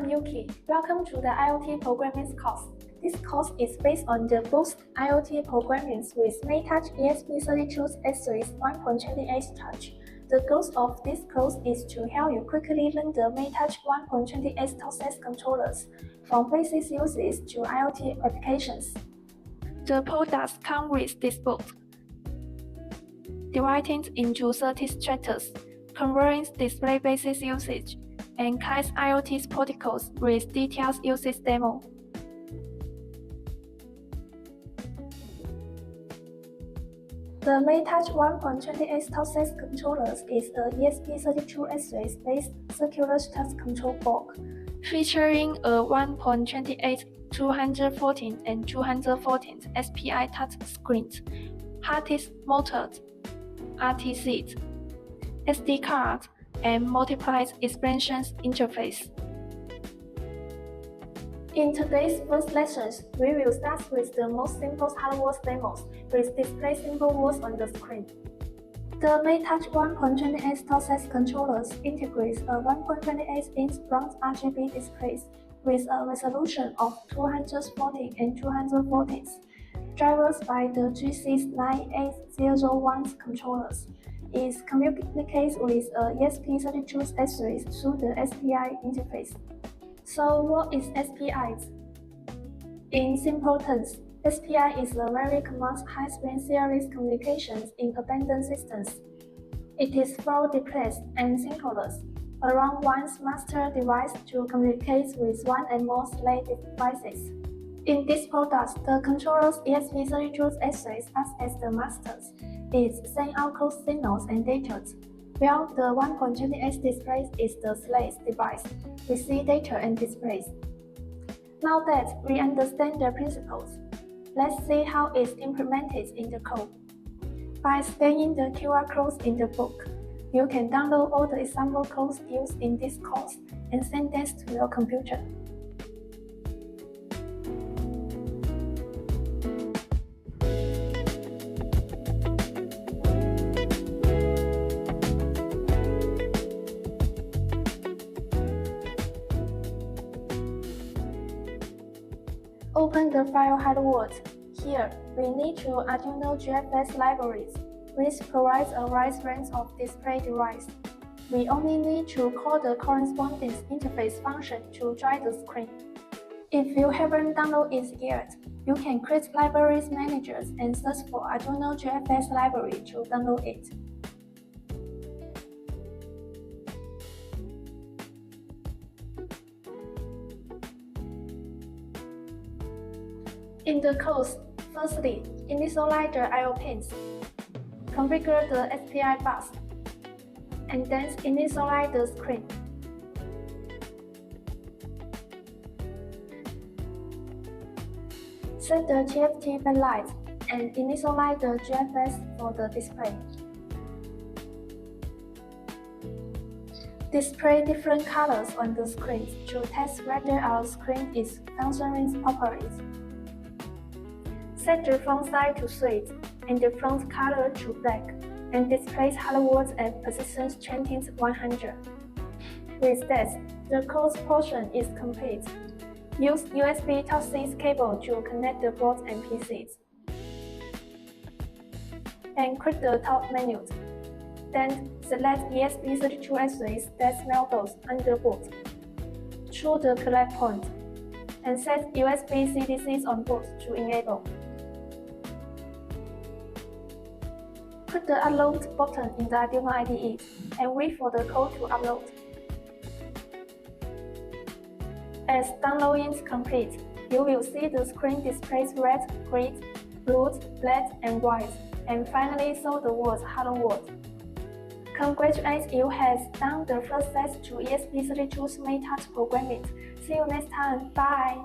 I'm Yuki. Welcome to the IoT Programming course. This course is based on the Boost IoT Programming with MaTouch ESP32S3 1.28 touch. The goal of this course is to help you quickly learn the MaTouch 1.28 ToolSet controllers, from basic uses to IoT applications. The products come with this book, divided into 30 chapters, covering display basic usage, and case IoT protocols with detailed usage demo. The MaTouch 1.28 ToolSet controllers is a ESP32S3 based circular touch control board, featuring a 1.28, 214 and 214 SPI touch screens, haptic motors, RTCs, SD cards, and multiple expansion interface. In today's first lessons, we will start with the most simple hardware demos with display simple words on the screen. The MaTouch 1.28 ToolSet controllers integrates a 1.28-inch front RGB display with a resolution of 240 and 240. Drivers by the G69801 controllers. It communicates with a ESP32S3 through the SPI interface. So what is SPI? In simple terms, SPI is a very common high-speed series communications in abandoned systems. It is flow displaced and synchronous, allowing one's master device to communicate with one and more slave devices. In this product, the controller's ESP32S3 acts as the masters. It sends out code signals and data, while the 1.28 display is the slave device, receive data and displays. Now that we understand the principles, let's see how it's implemented in the code. By scanning the QR codes in the book, you can download all the example codes used in this course and send them to your computer. Open the file hardware. Here, we need to Arduino GFS libraries, which provides a wide range of display devices. We only need to call the corresponding interface function to drive the screen. If you haven't downloaded it yet, you can create libraries managers and search for Arduino GFS library to download it. In the course, firstly, initialize the I/O pins, configure the SPI bus, and then initialize the screen. Set the TFT backlight and initialize the GFS for the display. Display different colors on the screen to test whether our screen is functioning properly. Set the font size to 3 and the font color to black, and display hardware at position 100. With that, the code portion is complete. Use USB Type-C cable to connect the board and PCs. And click the top menu. Then select ESP32S3 status models under boot. Choose the correct point, and set USB CDCs on boot to enable. Click the Upload button in the Arduino IDE and wait for the code to upload. As downloading is complete, you will see the screen displays red, green, blue, black, and white, and finally show the words "Hello World." Congratulations, you have done the first step to ESP32's MaTouch programming. See you next time. Bye.